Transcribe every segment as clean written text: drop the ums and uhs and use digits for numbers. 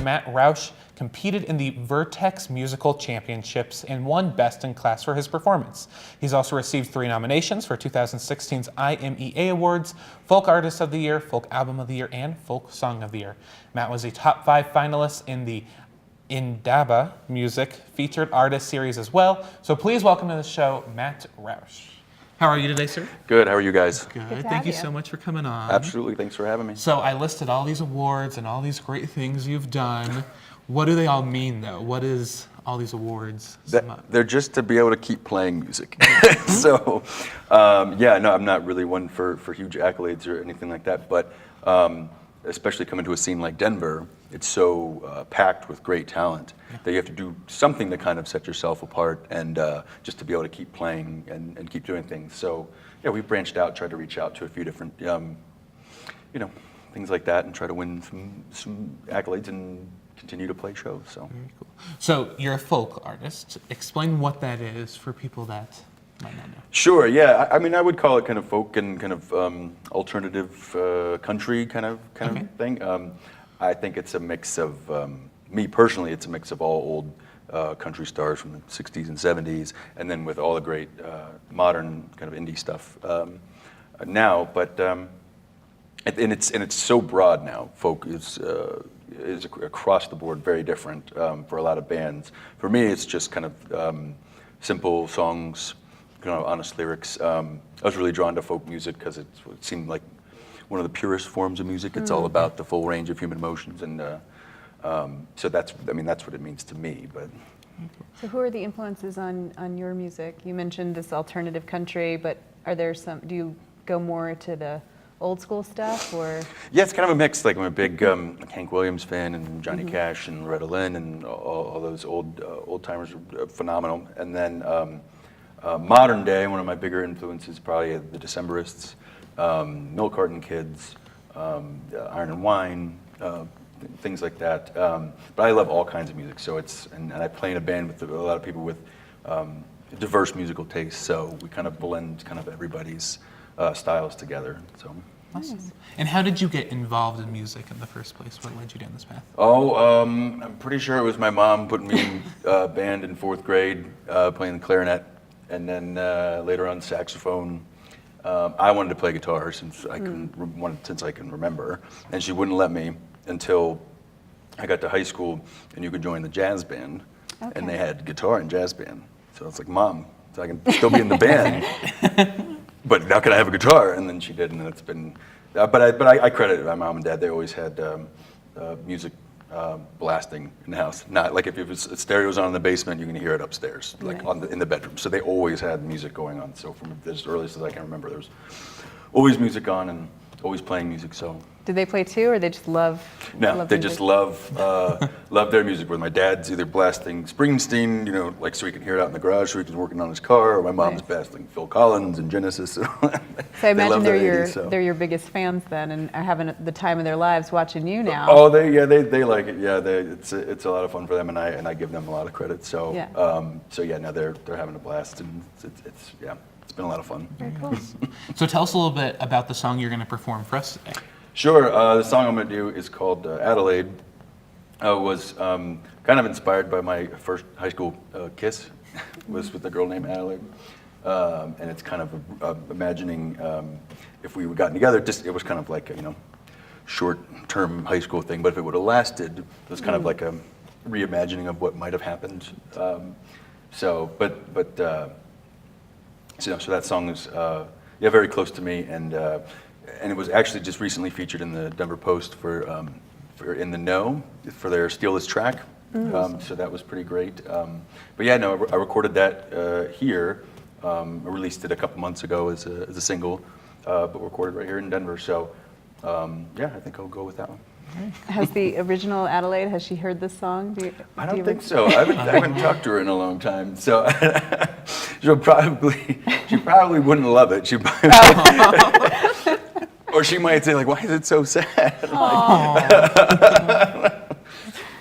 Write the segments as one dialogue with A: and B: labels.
A: Matt Rouch competed in the Vertex Musical Championships and won Best in Class for his performance. He's also received 3 nominations for 2016's IMEA Awards, Folk Artist of the Year, Folk Album of the Year, and Folk Song of the Year. Matt was a top 5 finalist in the Indaba Music Featured Artist Series as well. So please welcome to the show, Matt Rouch. How are you today, sir?
B: Good. How are you guys?
A: Good. Thank you so much for coming on.
B: Absolutely. Thanks for having me.
A: So I listed all these awards and all these great things you've done. What do they all mean, though? What is all these awards?
B: They're just to be able to keep playing music. So, yeah, no, I'm not really one for huge accolades or anything like that. But especially coming to a scene like Denver, it's so packed with great talent that you have to do something to kind of set yourself apart and just to be able to keep playing and keep doing things. So, yeah, we branched out, tried to reach out to a few different, things like that and try to win some accolades and continue to play shows. So.
A: Very cool. So you're a folk artist. Explain what that is for people that might not know. Sure.
B: Yeah. I mean, I would call it kind of folk and kind of alternative country kind of thing. I think it's a mix of me personally. It's a mix of all old country stars from the '60s and '70s, and then with all the great modern kind of indie stuff now. But and it's so broad now. Folk is across the board very different for a lot of bands. For me, it's just kind of simple songs, kind of honest lyrics. I was really drawn to folk music because it seemed like one of the purest forms of music. It's all about the full range of human emotions, and so that's what it means to me. But
C: so, who are the influences on your music? You mentioned this alternative country, but are there some? Do you go more to the old school stuff, or?
B: Yeah, it's kind of a mix. Like I'm a big Hank Williams fan, and Johnny Cash, and Loretta Lynn, and all those old timers are phenomenal. And then modern day, one of my bigger influences probably the Decemberists, Milk Carton Kids, Iron and Wine, things like that. But I love all kinds of music. So and I play in a band with a lot of people with diverse musical tastes. So we kind of blend kind of everybody's styles together. So.
A: Awesome. And how did you get involved in music in the first place? What led you down this path?
B: I'm pretty sure it was my mom putting me in band in 4th grade, playing the clarinet, and then later on saxophone. I wanted to play guitar since I can remember, and she wouldn't let me until I got to high school, and you could join the jazz band, and they had guitar and jazz band. So I was like, Mom, so I can still be in the band. But now can I have a guitar? And then she did, and it's been. But I credit my mom and dad. They always had music blasting in the house. Not like if it was stereos on in the basement, you can hear it upstairs, like in the bedroom. So they always had music going on. So from as early as I can remember, there was always music on and always playing music. So.
C: Did they play too, or they just love?
B: No, they just love their music. Where my dad's either blasting Springsteen, like so he can hear it out in the garage, so he was working on his car, or my mom's blasting Phil Collins and Genesis. So
C: I imagine they're your biggest fans then, and are having the time of their lives watching you now.
B: Oh, they like it. Yeah, it's a lot of fun for them, and I give them a lot of credit. So now they're having a blast, and it's been a lot of fun.
C: Very cool.
A: So tell us a little bit about the song you're going to perform for us today.
B: Sure. The song I'm going to do is called Adelaide. Was kind of inspired by my first high school kiss. Was with a girl named Adelaide. And it's kind of imagining if we gotten together, it was kind of like a short-term high school thing, but if it would have lasted, it was kind of like a reimagining of what might have happened. So that song is very close to me, and it was actually just recently featured in the Denver Post for In the Know for their Steal This Track. So that was pretty great. I recorded that here. I released it a couple months ago as a single, but recorded right here in Denver. So I think I'll go with that one.
C: Has the original Adelaide, has she heard this song?
B: I don't think so. I haven't talked to her in a long time. So she probably wouldn't love it. Or she might say like, "Why is it so sad?"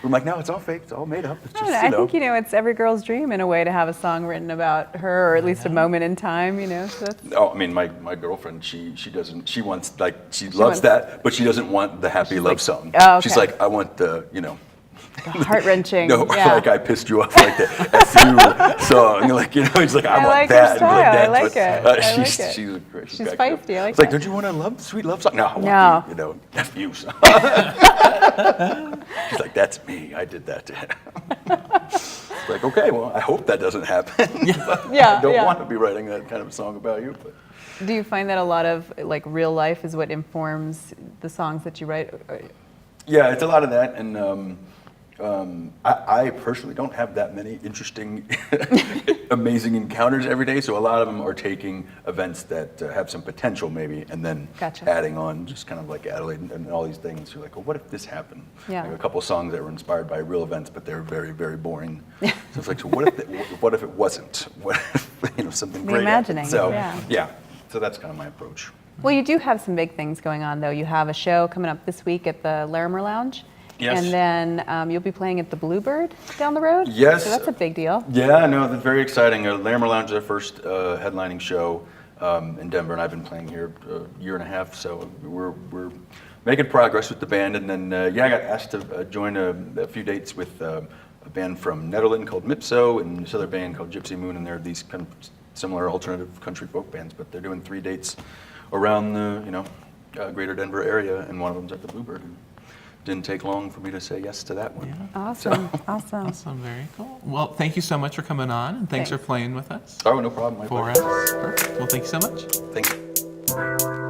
B: I'm like, "No, it's all fake. It's all made up. It's
C: I
B: just,
C: don't know, I think, it's every girl's dream in a way to have a song written about her, or at least a moment in time, so that's...
B: Oh, I mean, my girlfriend, she doesn't. She wants she loves that, but she doesn't want the happy love song.
C: Oh, okay.
B: She's like, I want the
C: Heart-wrenching.
B: No,
C: yeah.
B: like I pissed you off, like the F you song, like he's like, I want
C: like her
B: that.
C: style.
B: And
C: I
B: like
C: like
B: that.
C: it. I like
B: She's
C: it.
B: she's great.
C: She's feisty. I like
B: It's like,
C: that.
B: don't you want a sweet love song? No, I want
C: No.
B: the, F you song. She's like, that's me. I did that to him. It's like, okay, well, I hope that doesn't happen.
C: Yeah,
B: I don't
C: yeah.
B: want to be writing that kind of a song about you. But.
C: Do you find that a lot of real life is what informs the songs that you write?
B: Yeah, it's a lot of that, and I personally don't have that many interesting, amazing encounters every day. So a lot of them are taking events that have some potential, maybe, and then
C: Gotcha.
B: adding on, just kind of like Adelaide and all these things. You're like, well, what if this happened?
C: Yeah.
B: Like a couple songs that were inspired by real events, but they're very, very boring. So it's like, so what if it wasn't? What if something great happened?
C: Reimagining,
B: So
C: yeah.
B: So that's kind of my approach.
C: Well, you do have some big things going on, though. You have a show coming up this week at the Larimer Lounge.
B: Yes.
C: And then you'll be playing at the Bluebird down the road?
B: Yes.
C: So that's a big deal.
B: Yeah, no, that's very exciting. Larimer Lounge is our first headlining show in Denver, and I've been playing here a year and a half, so we're making progress with the band. And then, I got asked to join a few dates with a band from Netherlands called Mipso, and this other band called Gypsy Moon, and they're these kind of similar alternative country folk bands, but they're doing 3 dates around the, greater Denver area, and one of them's at the Bluebird. Didn't take long for me to say yes to that one.
A: Yeah.
C: Awesome. Awesome.
A: Awesome, very cool. Well, thank you so much for coming on, and thanks for
C: Thanks.
A: playing with us
B: Oh, no problem. My
A: for
B: pleasure.
A: us. Perfect. Well, thank you so much.
B: Thank you.